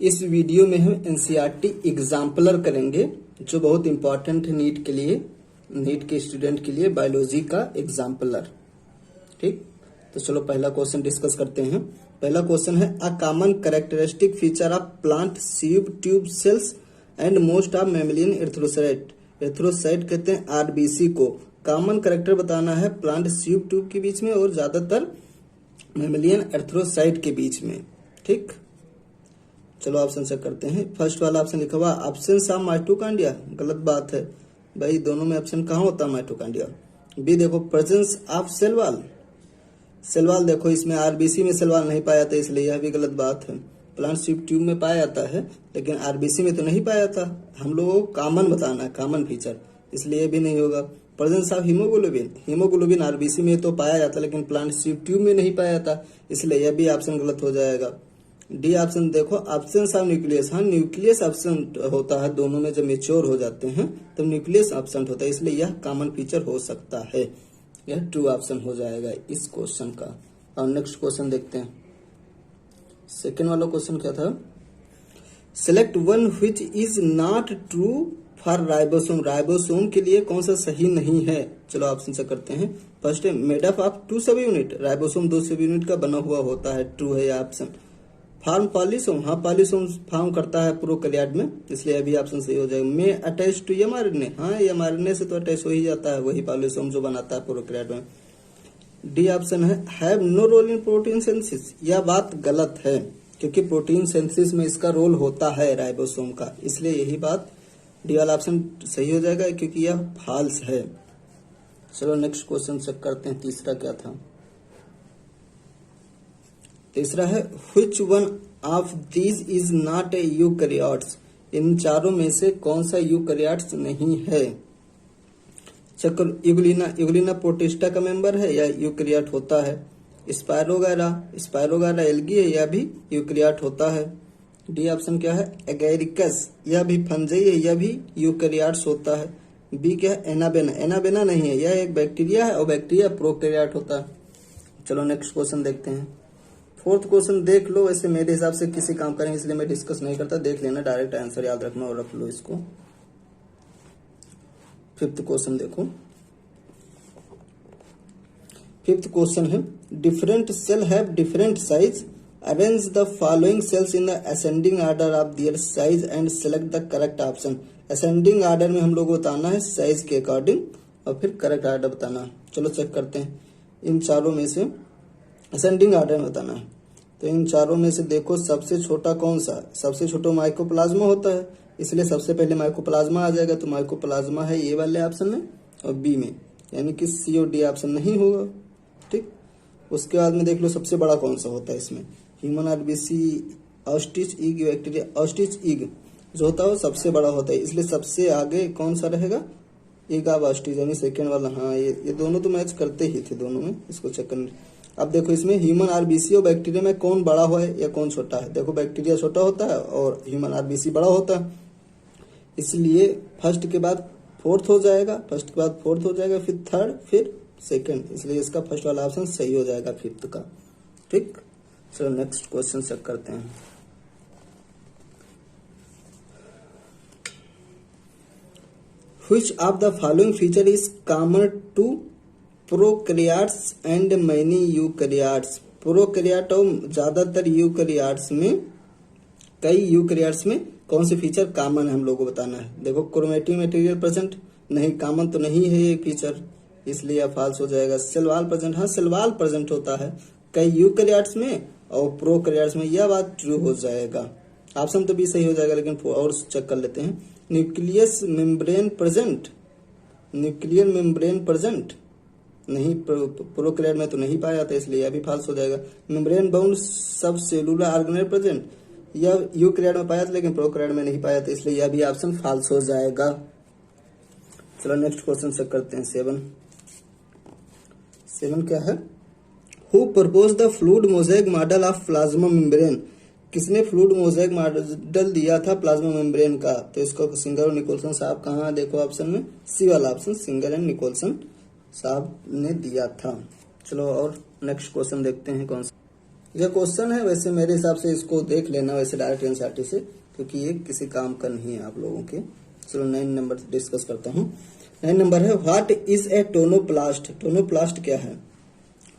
इस वीडियो में हम एनसीईआरटी एग्जाम्पलर करेंगे जो बहुत इंपॉर्टेंट है नीट के लिए, नीट के स्टूडेंट के लिए, बायोलॉजी का एग्जाम्पलर। ठीक, तो चलो पहला क्वेश्चन डिस्कस करते हैं। पहला क्वेश्चन है a common characteristic feature of plant sieve tube cells and most of mammalian erythrocyte. Erythrocyte कहते हैं आरबीसी को। कॉमन कैरेक्टर बताना है प्लांट सीव ट्यूब के बीच में और ज्यादातर मैमेलियन एर्थ्रोसाइट के बीच में। ठीक, चलो ऑप्शन चेक करते हैं। फर्स्ट वाला ऑप्शन लिखा हुआ एब्सेंस ऑफ माइटोकॉन्ड्रिया, गलत बात है भाई, दोनों में ऑप्शन कहाँ होता है माइटोकॉन्ड्रिया। बी देखो presence of cell wall, cell wall देखो इसमें आरबीसी में सेल वॉल नहीं पाया था, इसलिए यह भी गलत बात है। प्लांट सीव ट्यूब में पाया जाता है लेकिन आरबीसी में तो नहीं पाया था। हम लोगों को कॉमन बताना है, कॉमन फीचर, इसलिए भी नहीं होगा। Presence of haemoglobin, haemoglobin RBC में तो पाया जाता लेकिन प्लांट सीव ट्यूब में नहीं पाया था, इसलिए यह भी ऑप्शन गलत हो जाएगा। डी ऑप्शन देखो एब्सेंस ऑफ न्यूक्लियस, हाँ न्यूक्लियस एब्सेंट होता है दोनों में, जब मेच्योर हो जाते हैं तब न्यूक्लियस एब्सेंट होता है, इसलिए यह कॉमन फीचर हो सकता है। यह ट्रू ऑप्शन हो जाएगा इस क्वेश्चन का। और नेक्स्ट क्वेश्चन देखते हैं। सेकेंड वाला क्वेश्चन क्या था, select one which is not true for ribosome. Ribosome के लिए कौन सा सही नहीं है, चलो ऑप्शन से करते हैं। फर्स्ट है मेड अप ऑफ 2 सब यूनिट, राइबोसोम 2 सब यूनिट का बना हुआ होता है, ट्रू है यह ऑप्शन। फार्म पॉलीसोम, हाँ पॉलीसोम फार्म करता है प्रोकैरियोट में, इसलिए अभी ऑप्शन सही हो जाएगा। में अटैच टू एमआरएनए, हाँ एमआरएनए से तो अटैच हो ही जाता है, वही पॉलीसोम जो बनाता है प्रोकैरियोट में। डी ऑप्शन है have no role in protein synthesis, यह बात गलत है क्योंकि प्रोटीन सिंथेसिस में इसका रोल होता है राइबोसोम का, इसलिए यही बात डी वाला ऑप्शन सही हो जाएगा क्योंकि यह फॉल्स है। चलो नेक्स्ट क्वेश्चन चेक करते हैं। तीसरा क्या था, तीसरा है which one of these is not a eukaryotes. इन चारों में से कौन सा यूकैरियोट्स नहीं है। चक्र यूग्लिना, यूग्लिना प्रोटिस्टा का मेंबर है या यूकैरियोट होता है। स्पायरोगारा, स्पायरोगारा एल्गी है, यह भी यूकैरियोट होता है। डी ऑप्शन क्या है एगैरिकस, यह भी फंजाई है, यह भी यूकैरियोट्स होता है। बी क्या है एनाबेना, एनाबेना नहीं है, यह एक बैक्टीरिया है और बैक्टीरिया प्रोकैरियोट होता है। चलो नेक्स्ट क्वेश्चन देखते हैं। फोर्थ क्वेश्चन देख लो, वैसे मेरे हिसाब से किसी काम करेंगे इसलिए मैं डिस्कस नहीं करता, देख लेना, डायरेक्ट आंसर याद रखना और रख लो इसको। फिफ्थ क्वेश्चन देखो। फिफ्थ क्वेश्चन है different cell have different size, arrange the following cells in the ascending order of their size and select the correct option. Ascending order में हम लोग को बताना है साइज के अकॉर्डिंग और फिर करेक्ट ऑर्डर बताना है। चलो चेक करते हैं। इन चारों में से असेंडिंग ऑर्डर में बताना है, तो इन चारों में से देखो सबसे छोटा कौन सा, सबसे छोटा माइकोप्लाज्मा होता है, इसलिए सबसे पहले माइकोप्लाज्मा आ जाएगा, तो माइकोप्लाज्मा है ए वाले ऑप्शन में और बी में, यानी कि सी और डी ऑप्शन नहीं होगा। ठीक, उसके बाद में देख लो सबसे बड़ा कौन सा होता है इसमें, ह्यूमन आरबीसी, ऑस्टिच इग बैक्टीरिया, ऑस्टिच इग जो होता है वो सबसे बड़ा होता है, इसलिए सबसे आगे कौन सा रहेगा इग ऑफ ऑस्टिच, यानी सेकेंड वाला। हाँ ये दोनों तो मैच करते ही थे दोनों में, इसको चेक करना। अब देखो इसमें ह्यूमन आरबीसी और बैक्टीरिया में कौन बड़ा हुआ है या कौन छोटा है। देखो बैक्टीरिया छोटा होता है और ह्यूमन आरबीसी बड़ा होता है, इसलिए फर्स्ट के बाद फोर्थ हो जाएगा, फर्स्ट के बाद फोर्थ हो जाएगा, फिर थर्ड, फिर सेकंड, इसलिए इसका फर्स्ट वाला ऑप्शन सही हो जाएगा फिफ्थ का। ठीक, चलो नेक्स्ट क्वेश्चन चेक करते हैं। Which of the following feature is common to prokaryotes and many eukaryotes. Prokaryote और ज्यादातर यूकैरियोट्स में, कई यूकैरियोट्स में कौन से फीचर कॉमन है हम लोगों को बताना है। देखो क्रोमेटिक मटेरियल प्रेजेंट, नहीं कॉमन तो नहीं है ये फीचर, इसलिए फॉल्स हो जाएगा। सेल वॉल प्रेजेंट, हाँ सेल वॉल प्रेजेंट होता है कई यूकैरियोट्स में और प्रोकैरियोट्स में, यह बात ट्रू हो जाएगा। ऑप्शन तो भी सही हो जाएगा लेकिन और चेक कर लेते हैं। Nucleus membrane present, nuclear membrane present नहीं, प्रोकैरियोट में तो नहीं पाया जाता, इसलिए यह भी फॉल्स हो जाएगा। मेम्ब्रेन बाउंड सब सेलुलर ऑर्गेनेल प्रेजेंट, यह यूकैरियोट में पाया था लेकिन प्रोकैरियोट में नहीं पाया था, इसलिए यह भी ऑप्शन फॉल्स हो जाएगा। चलो नेक्स्ट क्वेश्चन चेक करते हैं। सेवन क्या है, who propose the fluid mosaic model of plasma membrane. किसने फ्लूइड मोज़ेक मॉडल दिया था प्लाज्मा मेम्ब्रेन का, तो इसको सिंगर और निकोलसन साहब कहाँ देखो ऑप्शन में, सी वाला ऑप्शन, सिंगर एंड निकोलसन साहब ने दिया था। चलो और नेक्स्ट क्वेश्चन देखते हैं कौन सा। ये क्वेश्चन है, वैसे मेरे हिसाब से इसको देख लेना वैसे डायरेक्ट एनसीईआरटी से, क्योंकि ये किसी काम का नहीं है आप लोगों के। चलो 9 नंबर डिस्कस करता हूँ। 9 नंबर है what is a tonoplast. Tonoplast क्या है?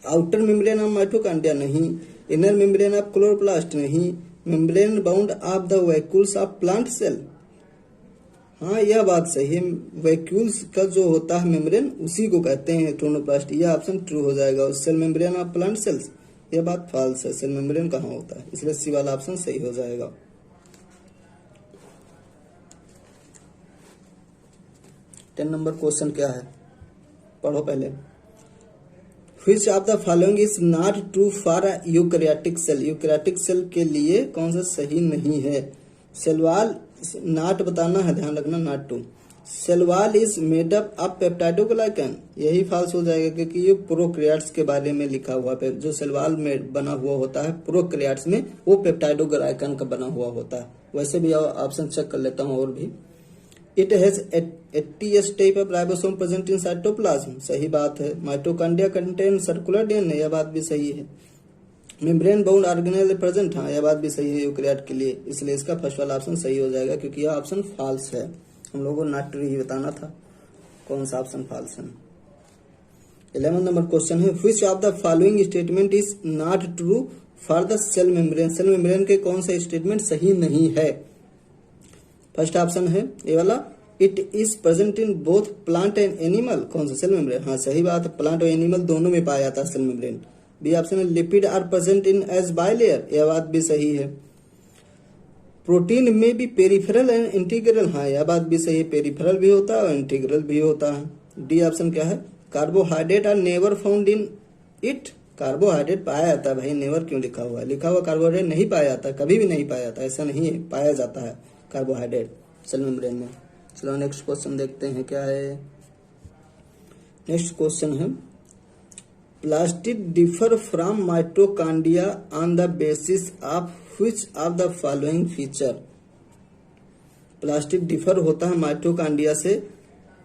आउटर मेम्ब्रेन ऑफ माइटोकॉन्ड्रिया नहीं, इनर मेम्ब्रेन ऑफ क्लोरोप्लास्ट नहीं, membrane bound of the vacuoles of plant cell. हाँ, यह बात सही है, वैक्यूल्स का जो होता है मेम्ब्रेन उसी को कहते हैं टोनोप्लास्ट। यह ऑप्शन ट्रू हो जाएगा। और cell membrane of plant cells, यह बात फॉल्स है, सेल मेम्ब्रेन कहाँ होता है, इसलिए सी वाला ऑप्शन सही हो जाएगा। 10 नंबर क्वेश्चन क्या है, पढ़ो पहले। Which of the following is not true for eukaryotic cell. Eukaryotic cell के लिए कौन सा सही नहीं है? सेल वॉल, नॉट बताना है, ध्यान रखना, not true. Cell wall is made up of peptidoglycan, यही फॉल्स हो जाएगा, क्योंकि ये प्रोकैरियोट्स के बारे में लिखा हुआ है। जो सेल वॉल में बना हुआ होता है प्रोकैरियोट्स में, वो पेप्टाइडोग्लाइकन का बना हुआ होता है। वैसे भी ऑप्शन चेक कर लेता हूँ और भी। It has 80 type of ribosome present in cytoplasm, सही बात है। माइटोकॉन्ड्रिया कंटेन सर्कुलर डीएनए, यह बात भी सही है। मेम्ब्रेन बाउंड ऑर्गेनेल प्रेजेंट, हाँ यह बात भी सही है यूकैरियोट के लिए, इसलिए इसका फर्स्ट वाला ऑप्शन सही हो जाएगा, क्योंकि यह ऑप्शन फॉल्स है। हम लोगों को नॉट ट्रू ही बताना था, कौन सा ऑप्शन फॉल्स है। 11 नंबर क्वेश्चन है which of the following statement is not true for the cell membrane. Cell membrane के कौन सा स्टेटमेंट सही नहीं है? फर्स्ट ऑप्शन है ये वाला, it is present in both plant and animal. कौन सा? सेल मेम्ब्रेन, हाँ सही बात है, प्लांट और एनिमल दोनों में पाया जाता है सेल मेम्ब्रेन। बी ऑप्शन है lipid are present in as bilayer, यह बात भी सही है। प्रोटीन में भी पेरिफेरल एंड इंटीग्रल, हाँ यह बात भी सही है, पेरिफेरल भी होता है और इंटीग्रल भी होता है। डी ऑप्शन क्या है? Carbohydrate are never found in it. Carbohydrate पाया जाता है भाई, नेवर क्यों लिखा हुआ है? लिखा हुआ कार्बोहाइड्रेट नहीं पाया जाता, कभी भी नहीं पाया जाता, ऐसा नहीं है, पाया जाता है कार्बोहाइड्रेट सेल मेम्ब्रेन में। चलो नेक्स्ट क्वेश्चन देखते हैं क्या है। नेक्स्ट क्वेश्चन है plastid differ from mitochondria on the basis of which of the following feature. Plastid differ होता है माइटोकॉन्ड्रिया से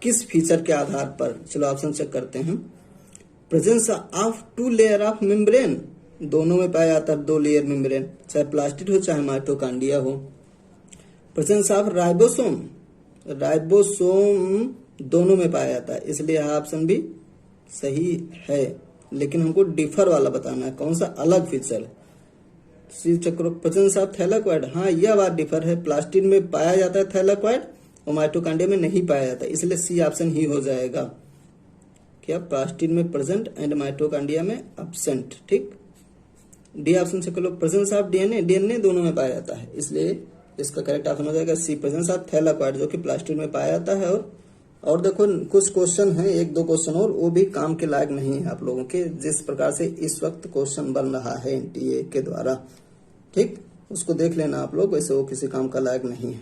किस फीचर के आधार पर? चलो ऑप्शन चेक करते हैं। Presence of 2 layer of membrane, दोनों में पाया जाता है 2 लेयर मेम्ब्रेन, चाहे प्लास्टिड हो चाहे माइटोकॉन्ड्रिया हो। प्रेजेंस ऑफ राइबोसोम, राइबोसोम दोनों में पाया जाता है, इसलिए यह ऑप्शन भी सही है, लेकिन हमको डिफर वाला बताना है, कौन सा अलग फीचर। सी चक्रो प्रेजेंस ऑफ थैलाकोइड, हाँ यह बात डिफर है, प्लास्टिड में पाया जाता है थैलाकोइड और माइटोकॉन्ड्रिया में नहीं पाया जाता, इसलिए सी ऑप्शन ही हो जाएगा। क्या? प्लास्टिड में प्रेजेंट एंड माइटोकॉन्ड्रिया में एब्सेंट, ठीक। डी ऑप्शन से करो प्रेजेंस ऑफ डीएनए, डीएनए दोनों में पाया जाता है, इसलिए इसका करेक्ट ऑप्शन हो जाएगा सी, प्रेजेंस ऑफ थैलाकोइड, जो कि प्लास्टिड में पाया जाता है। और देखो कुछ क्वेश्चन हैं, 1-2 क्वेश्चन और वो भी काम के लायक नहीं है आप लोगों के, जिस प्रकार से इस वक्त क्वेश्चन बन रहा है एनटीए के द्वारा, ठीक, उसको देख लेना आप लोग, वैसे वो किसी काम का लायक नहीं है।